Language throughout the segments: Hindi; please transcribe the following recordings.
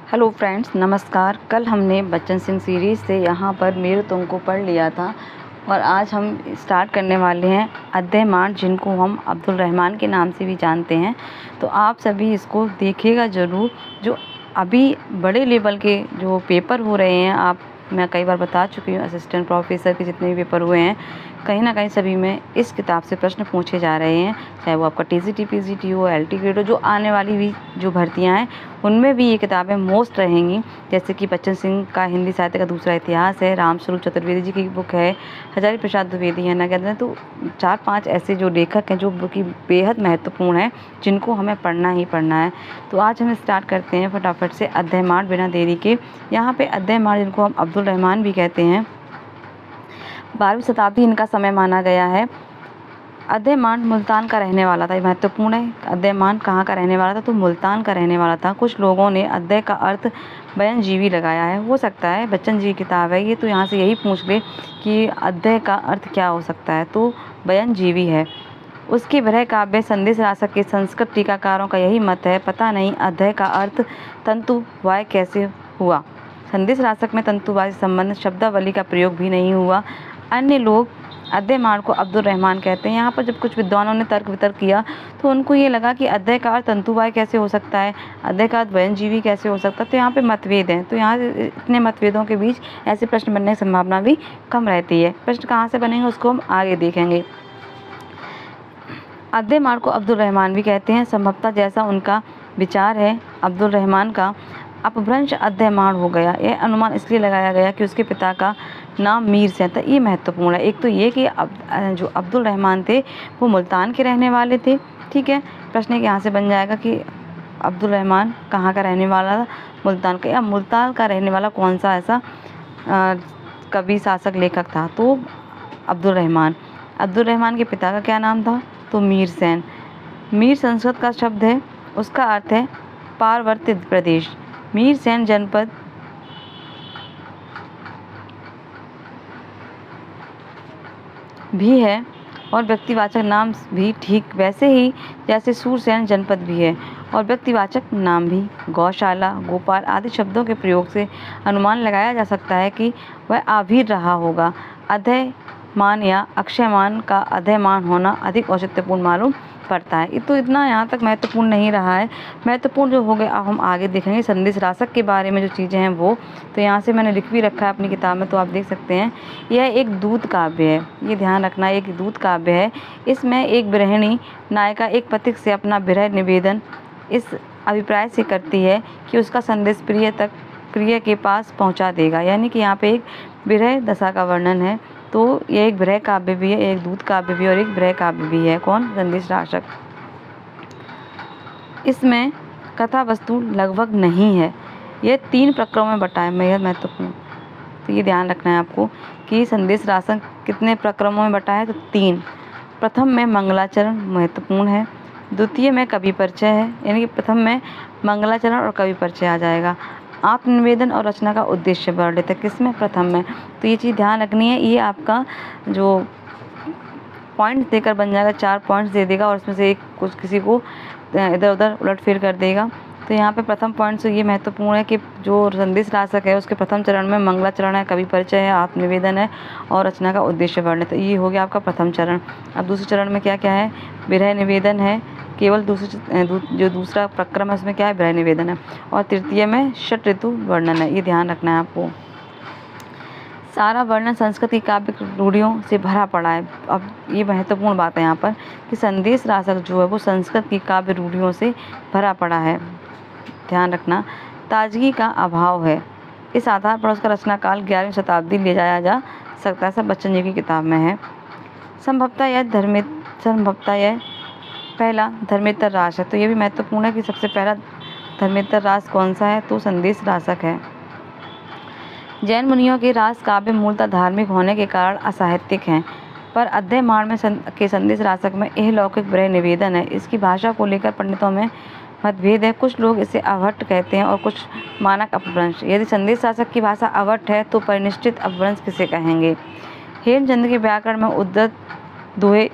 हेलो फ्रेंड्स, नमस्कार। कल हमने बच्चन सिंह सीरीज़ से यहाँ पर मेरे तुमको पढ़ लिया था और आज हम स्टार्ट करने वाले हैं अध्याय 8, जिनको हम अब्दुल रहमान के नाम से भी जानते हैं। तो आप सभी इसको देखिएगा ज़रूर। जो अभी बड़े लेवल के जो पेपर हो रहे हैं, मैं कई बार बता चुकी हूँ, असिस्टेंट प्रोफेसर के जितने भी पेपर हुए हैं, कहीं ना कहीं सभी में इस किताब से प्रश्न पूछे जा रहे हैं। चाहे वो आपका टीजीटी पीजीटी हो, एलटी ग्रेड हो, जो आने वाली भी जो भर्तियां हैं उनमें भी ये किताबें मोस्ट रहेंगी। जैसे कि बच्चन सिंह का हिंदी साहित्य का दूसरा इतिहास है, रामस्वरूप चतुर्वेदी जी की बुक है, हजारी प्रसाद द्विवेदी है ना, कहते हैं। तो 4-5 ऐसे जो लेखक हैं जो बुक बेहद महत्वपूर्ण है, जिनको हमें पढ़ना ही पढ़ना है। तो आज हम स्टार्ट करते हैं फटाफट से अध्याय 8 बिना देरी के। यहाँ पे अध्याय 8, जिनको हम अब्दुल रहमान भी कहते हैं, 12वीं शताब्दी इनका समय माना गया है। अध्याय 8 मुल्तान का रहने वाला था, ये महत्वपूर्ण है। अध्याय 8 कहाँ का रहने वाला था? तो मुल्तान का रहने वाला था। कुछ लोगों ने अध्याय का अर्थ बयानजीवी लगाया है। हो सकता है बच्चन जी की किताब है ये, तो यहाँ से यही पूछ ले कि अध्याय का अर्थ क्या हो सकता है, तो बयानजीवी है। उसके बृह काव्य संदेश रासक के संस्कृत टीकाकारों का यही मत है। पता नहीं अध्याय का अर्थ तंतुवाय कैसे हुआ। संदेश रासक में तंतुवाय से संबंध शब्दावली का प्रयोग भी नहीं हुआ। अन्य लोग अध्याय 8 को अब्दुल रहमान कहते हैं। यहाँ पर जब कुछ विद्वानों ने तर्क वितर्क किया तो उनको ये लगा कि अध्याय का अर्थ तंतुवाय कैसे हो सकता है, अध्याय का अर्थ बयानजीवी कैसे हो सकता है। तो यहाँ पे मतभेद हैं। तो यहाँ इतने मतभेदों के बीच ऐसे प्रश्न बनने की संभावना भी कम रहती है। प्रश्न कहाँ से बनेंगे उसको हम आगे देखेंगे। अध्याय 8 को अब्दुल रहमान भी कहते हैं। संभवतः जैसा उनका विचार है, अब्दुल रहमान का अपभ्रंश अध्याय 8 हो गया। यह अनुमान इसलिए लगाया गया कि उसके पिता का नाम मीर सेन था। ये महत्वपूर्ण है। एक तो ये कि जो अब्दुल रहमान थे वो मुल्तान के रहने वाले थे। ठीक है, प्रश्न यहाँ से बन जाएगा कि अब्दुल रहमान कहाँ का रहने वाला था? मुल्तान का। या मुल्तान का रहने वाला कौन सा ऐसा कवि, शासक, लेखक था? तो अब्दुल रहमान। अब्दुल रहमान के पिता का क्या नाम था? तो मीर सेन। मीर संस्कृत का शब्द है, उसका अर्थ है पार्वत्य प्रदेश। मीर सेन जनपद भी है और व्यक्तिवाचक नाम भी, ठीक वैसे ही जैसे सूरसेन जनपद भी है और व्यक्तिवाचक नाम भी। गौशाला, गोपाल आदि शब्दों के प्रयोग से अनुमान लगाया जा सकता है कि वह आभीर रहा होगा। अध्ययमान या अक्षयमान का अध्ययमान होना अधिक औचित्यपूर्ण मालूम पड़ता है। ये तो इतना यहाँ तक महत्वपूर्ण नहीं रहा है। महत्वपूर्ण जो हो गया अब हम आगे देखेंगे। संदेश रासक के बारे में जो चीज़ें हैं वो तो यहाँ से मैंने लिख भी रखा है अपनी किताब में, तो आप देख सकते हैं। यह एक दूत काव्य है, ये ध्यान रखना, एक दूत काव्य है। इसमें एक गृहिणी नायिका एक पथिक से अपना विरह निवेदन इस अभिप्राय से करती है कि उसका संदेश प्रिय के पास पहुँचा देगा। यानी कि यहाँ पे एक विरह दशा का वर्णन है। तो ये एक विरह काव्य भी है, एक दूत काव्य भी और एक विरह काव्य भी है। कौन? संदेश रासक। इसमें कथा वस्तु लगभग नहीं है। यह 3 प्रकरणों में बटा है। यह महत्वपूर्ण, तो ये ध्यान रखना है आपको कि संदेश रासक कितने प्रकरणों में बटा है? तो 3। प्रथम में मंगलाचरण महत्वपूर्ण है, द्वितीय में कवि परिचय है, यानी कि प्रथम में मंगलाचरण और कवि परिचय आ जाएगा। आत्मनिवेदन और रचना का उद्देश्य वर्णित है। किसमें? प्रथम में। तो ये चीज़ ध्यान रखनी है। ये आपका जो पॉइंट देकर बन जाएगा, 4 पॉइंट्स दे देगा और उसमें से एक कुछ किसी को इधर उधर उलटफेर कर देगा। तो यहाँ पे प्रथम पॉइंट से ये महत्वपूर्ण है कि जो संदेश रासक है उसके प्रथम चरण में मंगलाचरण है, कवि परिचय है, आत्मनिवेदन है और रचना का उद्देश्य वर्णित है। ये हो गया आपका प्रथम चरण। अब दूसरे चरण में क्या क्या है? विरह निवेदन है। केवल जो दूसरा प्रक्रम है उसमें क्या है? विरह निवेदन है। और तृतीय में षट ऋतु वर्णन है। ये ध्यान रखना है आपको। सारा वर्णन संस्कृत की काव्य रूढ़ियों से भरा पड़ा है। अब ये महत्वपूर्ण बात है यहाँ पर कि संदेश रासक जो है वो संस्कृत की काव्य रूढ़ियों से भरा पड़ा है। ध्यान रखना, ताजगी का अभाव है। इस आधार पर उसका रचना काल 11वीं शताब्दी ले जाया जा सकता है। सब बच्चन जी की किताब में है। संभवतः यह पहला धर्मेतर रास है। तो ये भी महत्वपूर्ण है कि सबसे पहला धर्मेतर रास कौन सा है? तो संदेश रासक है। जैन मुनियों के रास काव्य मूलतः धार्मिक होने के कारण असाहित्यिक हैं, पर अध्याय 8 में के संदेश रासक में यह लौकिक विरह निवेदन है। इसकी भाषा को लेकर पंडितों में मतभेद है। कुछ लोग इसे अभट्ट कहते हैं और कुछ मानक अपभ्रंश। यदि संदेश रासक की भाषा अभट्ट है तो परिनिष्ठित अपभ्रंश किसे कहेंगे? हेमचंद्र के व्याकरण में उद्धत दोहे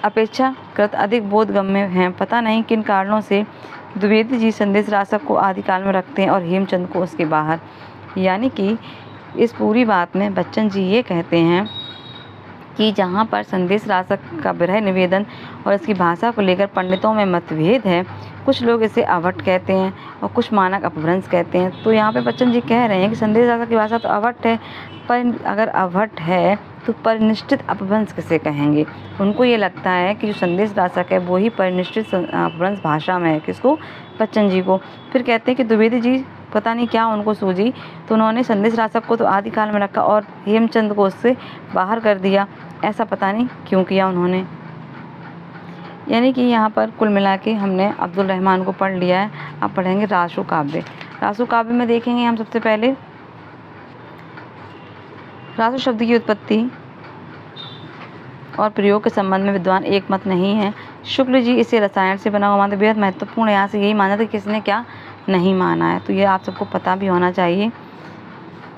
अपेक्षाकृत अधिक बोधगम्य हैं। पता नहीं किन कारणों से द्विवेदी जी संदेश रासक को आदिकाल में रखते हैं और हेमचंद को उसके बाहर। यानी कि इस पूरी बात में बच्चन जी ये कहते हैं कि जहाँ पर संदेश रासक का विरह निवेदन और इसकी भाषा को लेकर पंडितों में मतभेद है, कुछ लोग इसे अवट कहते हैं और कुछ मानक अपभ्रंश कहते हैं। तो यहाँ पे बच्चन जी कह रहे हैं कि संदेश रासक की भाषा तो अवट है, पर अगर अवट है तो परिनिष्ठित अपभ्रंश किसे कहेंगे। उनको ये लगता है कि जो संदेश रासक है वो ही परिनिष्ठित अपभ्रंश भाषा में है। किसको? बच्चन जी को। फिर कहते हैं कि द्विवेदी जी पता नहीं क्या उनको सूझी, तो उन्होंने संदेश रासक को तो आदिकाल में रखा और हेमचंद को उससे बाहर कर दिया। ऐसा पता नहीं क्यों किया उन्होंने। यानी कि यहाँ पर कुल मिला के हमने अब्दुल रहमान को पढ़ लिया है। अब पढ़ेंगे रासो काव्य। रासो काव्य में देखेंगे हम सबसे पहले रासो शब्द की उत्पत्ति और प्रयोग के संबंध में विद्वान एक मत नहीं है। शुक्ल जी इसे रसायन से बना हुआ मानते, बेहद महत्वपूर्ण। यहाँ से यही माना था कि किसने क्या नहीं माना है, तो ये आप सबको पता भी होना चाहिए।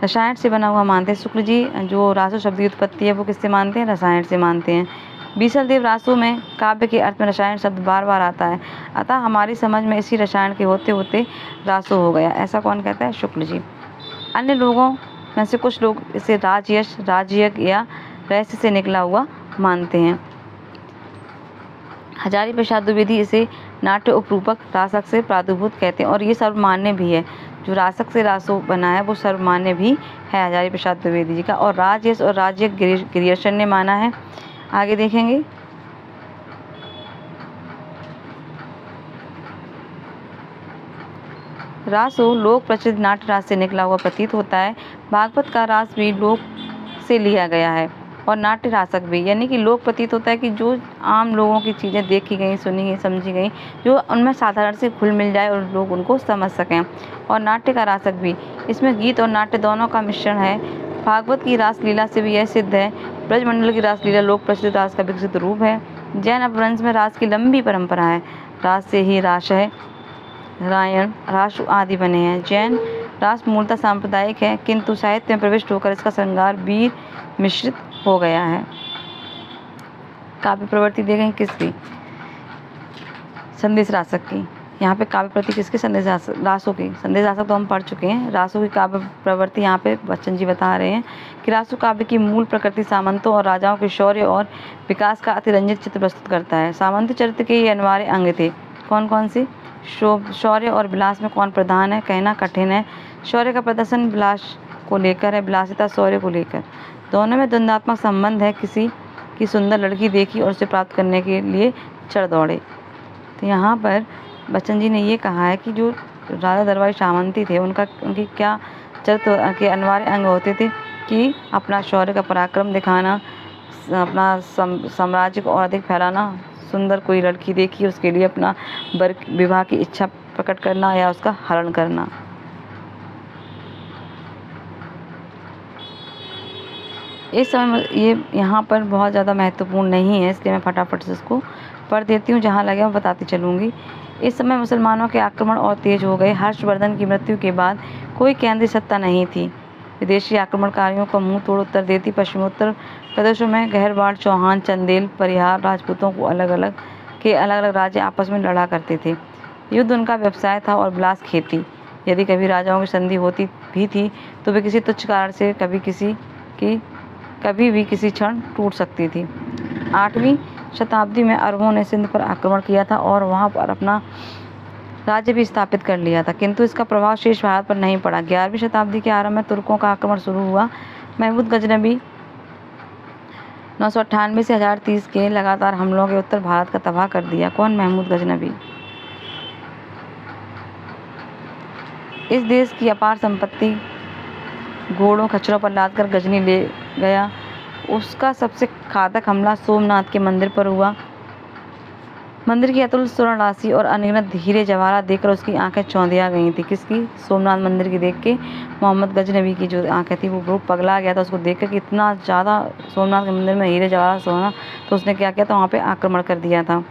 रसायन से बना हुआ मानते हैं। शुक्ल जी जो रासो शब्द की उत्पत्ति है वो किससे मानते हैं? रसायन से मानते हैं। बीसल देव रासो में काव्य के अर्थ में रसायन शब्द बार बार आता है, अतः हमारी समझ में इसी रसायन के होते होते रासो हो गया। ऐसा कौन कहता है? शुक्ल जी। अन्य लोगों में से कुछ लोग इसे राजयश, राजयज्ञ या रहस्य से निकला हुआ मानते हैं। हजारी प्रसाद द्विवेदी इसे नाट्य उपरूपक रासक से प्रादुर्भूत कहते हैं और ये सर्वमान्य भी है। जो रासक से रासो बना है वो सर्वमान्य भी है हजारी प्रसाद द्विवेदी जी का। और राजयश और राजयज्ञ गिरियर्शन ने माना है। आगे देखेंगे रासो लोक प्रसिद्ध नाट्य रास से निकला हुआ प्रतीत होता है। भागवत का रास भी लोक से लिया गया है और नाट्य रासक भी, यानी कि लोक प्रतीत होता है कि जो आम लोगों की चीज़ें देखी गई, सुनी गई, समझी गई, जो उनमें साधारण से घुल मिल जाए और लोग उनको समझ सकें। और नाट्य का रासक भी, इसमें गीत और नाट्य दोनों का मिश्रण है। भागवत की रासलीला से भी यह सिद्ध है। ब्रजमंडल की रासलीला लोक प्रसिद्ध रास का विकसित रूप है। जैन अपभ्रंश में रास की लंबी परंपरा है। रास से ही राशय, रायण, रासु आदि बने हैं। जैन रास मूलतः सांप्रदायिक है, किंतु साहित्य में प्रविष्ट होकर इसका श्रृंगार वीर मिश्रित हो गया है। काव्य प्रवृत्ति देखें किसकी? संदेश रासक की। यहाँ पे काव्य प्रवृत्ति किसकी? संदेश रासो की। संदेश रासक तो हम पढ़ चुके हैं। रासो की काव्य प्रवृत्ति यहाँ पे बच्चन जी बता रहे हैं कि रासो काव्य की मूल प्रकृति सामंतों और राजाओं के शौर्य और विकास का अतिरंजित चित्र प्रस्तुत करता है। सामंत चरित्र के ये अनिवार्य अंग थे। कौन कौन से? शौर्य और विलास में कौन प्रधान है? कहना कठिन है। शौर्य का प्रदर्शन विलास को लेकर है, विलासिता शौर्य को लेकर। दोनों में द्वंद्वात्मक संबंध है। किसी की सुंदर लड़की देखी और उसे प्राप्त करने के लिए चढ़ दौड़े। तो यहाँ पर बच्चन जी ने ये कहा है कि जो राजा दरबारी सामंती थे उनकी क्या चरित्र के अनिवार्य अंग होते थे कि अपना शौर्य का पराक्रम दिखाना, अपना साम्राज्य को और अधिक फैलाना, सुंदर कोई लड़की देखी उसके लिए अपना विवाह की इच्छा प्रकट करना या उसका हरण करना। इस समय ये यहाँ पर बहुत ज़्यादा महत्वपूर्ण नहीं है, इसलिए मैं फटाफट से इसको पढ़ देती हूँ, जहाँ लगे मैं बताती चलूँगी। इस समय मुसलमानों के आक्रमण और तेज हो गए। हर्षवर्धन की मृत्यु के बाद कोई केंद्रीय सत्ता नहीं थी। विदेशी आक्रमणकारियों का मुंह तोड़ उत्तर देती पश्चिमोत्तर प्रदेशों में गहरवाड़, चौहान, चंदेल, परिहार राजपूतों को अलग अलग राज्य आपस में लड़ा करते थे। युद्ध उनका व्यवसाय था और विलास खेती। यदि कभी राजाओं की संधि होती भी थी तो वे किसी तुच्छ कारण से कभी भी किसी क्षण टूट सकती थी। 8वीं शताब्दी में अरबों ने सिंध पर आक्रमण किया था और वहां पर अपना राज्य भी स्थापित कर लिया था, किंतु इसका प्रभाव शेष भारत पर नहीं पड़ा। 11वीं शताब्दी के आरंभ में तुर्कों का आक्रमण शुरू हुआ। महमूद गजनबी 998 से 1030 के लगातार हमलों के उत्तर भारत का तबाह कर दिया। कौन? महमूद गजनबी। इस देश की अपार संपत्ति घोड़ों खच्चरों पर लादकर गजनी ले गया। उसका सबसे घातक हमला सोमनाथ के मंदिर पर हुआ। मंदिर की अतुल स्वर्ण राशि और अनगिनत हीरे जवाहरात देखकर उसकी आंखें चौंधिया गई थी। किसकी? सोमनाथ मंदिर की देख के मोहम्मद गजनबी की जो आंखें थी वो पगला गया था उसको देख कर कि इतना ज़्यादा सोमनाथ के मंदिर में हीरे जवाहरात सोना। तो उसने क्या किया था? वहाँ पे आक्रमण कर दिया था।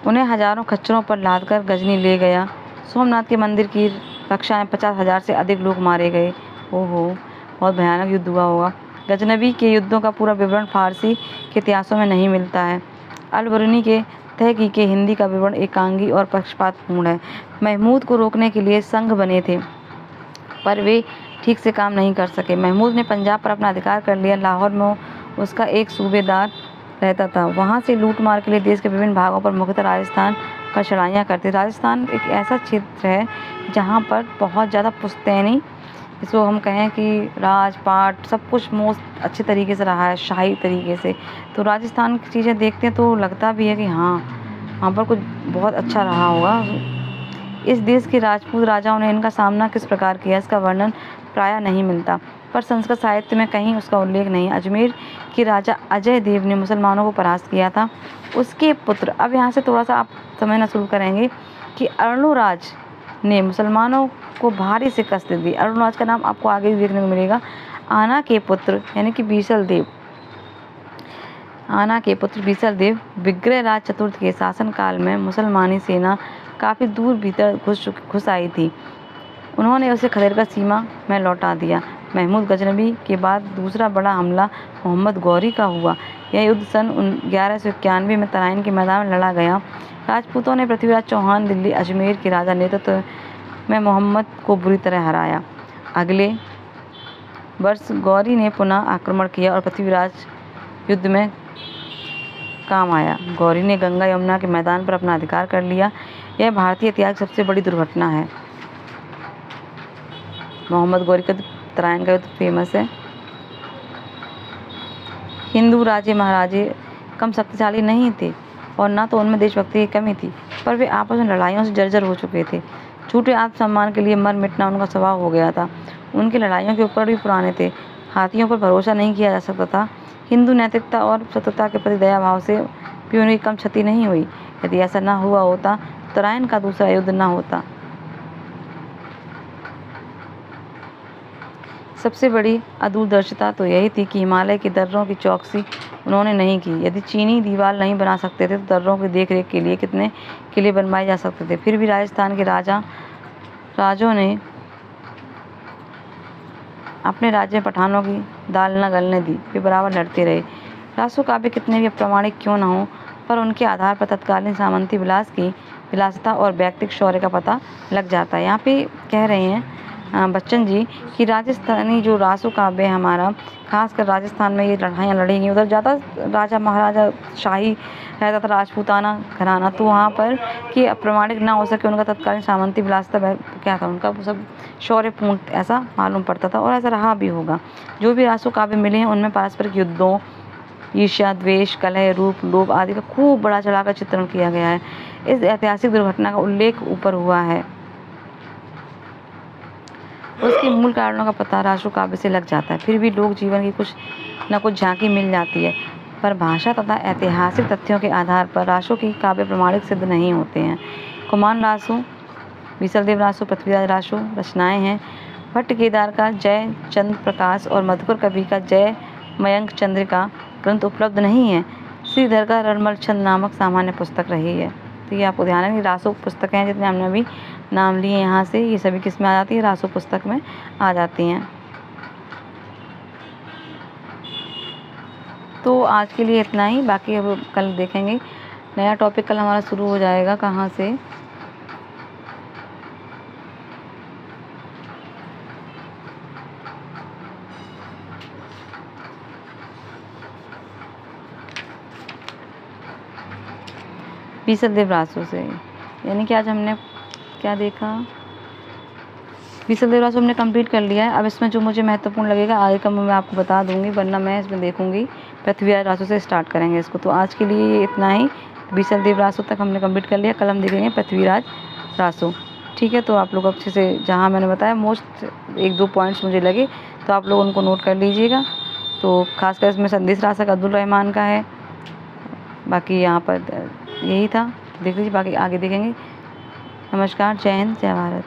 उन्हें हजारों खच्चरों पर लादकर गजनी ले गया। सोमनाथ के मंदिर की रक्षा में 50,000 से अधिक लोग मारे गए। ओहो, बहुत भयानक युद्ध हुआ होगा। गजनबी के युद्धों का पूरा विवरण फारसी के इतिहासों में नहीं मिलता है। अल-बरूनी के बात है कि हिंदी का विवरण एकांगी और पक्षपातपूर्ण है। महमूद को रोकने के लिए संघ बने थे, पर वे ठीक से काम नहीं कर सके। महमूद ने पंजाब पर अपना अधिकार कर लिया। लाहौर में उसका एक सूबेदार रहता था। वहाँ से लूट मार के लिए देश के विभिन्न भागों पर, मुख्यतः राजस्थान पर चढ़ाइयाँ करते। राजस्थान एक ऐसा क्षेत्र है जहाँ पर बहुत ज़्यादा पुश्तैनी, इसको हम कहें कि राजपाट, सब कुछ मोस्ट अच्छे तरीके से रहा है, शाही तरीके से। तो राजस्थान की चीज़ें देखते हैं तो लगता भी है कि हाँ, वहाँ पर कुछ बहुत अच्छा रहा होगा। इस देश के राजपूत राजाओं ने इनका सामना किस प्रकार किया, इसका वर्णन प्रायः नहीं मिलता, पर संस्कृत साहित्य में कहीं उसका उल्लेख नहीं। अजमेर के राजा अजय देव ने मुसलमानों को परास्त किया था। उसके पुत्र, अब यहाँ से थोड़ा सा आप समझना शुरू करेंगे कि अर्णोराज ने मुसलमानों को भारी शिकस्त दी। अर्णोराज का नाम आपको आगे भी देखने को मिलेगा। आना के पुत्र यानी कि बीसल देव, आना के पुत्र बीसल देव विग्रहराज चतुर्थ के शासनकाल में मुसलमानी सेना काफ़ी दूर भीतर घुस आई थी। उन्होंने उसे खदेड़कर सीमा में लौटा दिया। महमूद गजनबी के बाद दूसरा बड़ा हमला मोहम्मद गौरी का हुआ। यह युद्ध सन 1191 में तराइन के मैदान में लड़ा गया। राजपूतों ने पृथ्वीराज चौहान दिल्ली अजमेर के राजा नेतृत्व में मोहम्मद को बुरी तरह हराया। अगले वर्ष गौरी ने पुनः आक्रमण किया और पृथ्वीराज युद्ध में काम आया। गौरी ने गंगा यमुना के मैदान पर अपना अधिकार कर लिया। यह भारतीय इतिहास की सबसे बड़ी दुर्घटना है। मोहम्मद गौरी का तराइन का युद्ध फेमस है। हिंदू राजे महाराजे कम शक्तिशाली नहीं थे और ना तो उनमें देशभक्ति की कमी थी, पर वे आपस में लड़ाइयों से जर्जर हो चुके थे। झूठे आत्मसम्मान के लिए मर मिटना उनका स्वभाव हो गया था। उनकी लड़ाइयों के उपकरण भी पुराने थे। हाथियों पर भरोसा नहीं किया जा सकता था। हिंदू नैतिकता और शत्रुता के प्रति दया भाव से भी उनकी कम क्षति नहीं हुई। यदि ऐसा न हुआ होता तो तराइन का दूसरा युद्ध न होता। सबसे बड़ी अदूरदर्शिता तो यही थी कि हिमालय के दर्रों की चौकसी उन्होंने नहीं की। यदि चीनी दीवार नहीं बना सकते थे तो दर्रों की देखरेख के लिए कितने किले बनवाए जा सकते थे। फिर भी राजस्थान के राजों ने अपने राज्य में पठानों की दाल न गलने दी। वे बराबर लड़ते रहे। रासो काव्य कितने भी अप्रामाणिक क्यों न हो, पर उनके आधार पर तत्कालीन सामंती विलासिता और व्यक्तिगत शौर्य का पता लग जाता है। यहाँ पे कह रहे हैं बच्चन जी कि राजस्थानी जो रासो काव्य है हमारा, खासकर राजस्थान में ये लड़ाइयाँ लड़ी गई। उधर ज़्यादा राजा महाराजा शाही रहता था, राजपूताना घराना, तो वहाँ पर कि अप्रामाणिक ना हो सके उनका तत्कालीन सामंती विलासिता क्या था, उनका वो सब शौर्यपूर्ण ऐसा मालूम पड़ता था और ऐसा रहा भी होगा। जो भी रासो काव्य मिले हैं उनमें पारस्परिक युद्धों, ईर्ष्या, द्वेष, कलह, रूप, लोभ आदि का खूब बड़ा चढ़ाकर चित्रण किया गया है। इस ऐतिहासिक दुर्घटना का उल्लेख ऊपर हुआ है। उसके मूल कारणों का पता रासो काव्य से लग जाता है। फिर भी लोक जीवन की कुछ न कुछ झांकी मिल जाती है, पर भाषा तथा ऐतिहासिक तथ्यों के आधार पर रासो की काव्य प्रमाणिक सिद्ध नहीं होते हैं। कुमान रासो, बीसलदेव रासो, पृथ्वीराज रासो रचनाएं हैं। भट्ट केदार का जय चंद्र प्रकाश और मधुकर कवि का जय मयंक चंद्र का ग्रंथ उपलब्ध नहीं है। श्रीधर का रड़मल छंद नामक सामान्य पुस्तक रही है। तो ये आपको ध्यान है कि रासो पुस्तकें हैं जितने हमने अभी नाम लिए यहाँ से, ये सभी किस में आ जाती है, रासो पुस्तक में आ जाती हैं। तो आज के लिए इतना ही, बाकी अब कल देखेंगे नया टॉपिक। कल हमारा शुरू हो जाएगा कहाँ से, बीसलदेव रासो से। यानी कि आज हमने क्या देखा, बीसलदेव रासो हमने कंप्लीट कर लिया है। अब इसमें जो मुझे महत्वपूर्ण लगेगा आगे का मैं आपको बता दूंगी, वरना मैं इसमें देखूंगी पृथ्वीराज रासो से स्टार्ट करेंगे इसको। तो आज के लिए इतना ही। बीसलदेव रासो तक हमने कंप्लीट कर लिया। कल हम देखेंगे पृथ्वीराज रासो। ठीक है, तो आप लोग अच्छे से, जहाँ मैंने बताया मोस्ट 1-2 पॉइंट्स मुझे लगे, तो आप लोग उनको नोट कर लीजिएगा। तो खासकर इसमें संदेश रासक अब्दुल रहमान का है। बाकी यहाँ पर यही था, देख लीजिए, बाकी आगे देखेंगे। नमस्कार, जय हिंद, जय भारत।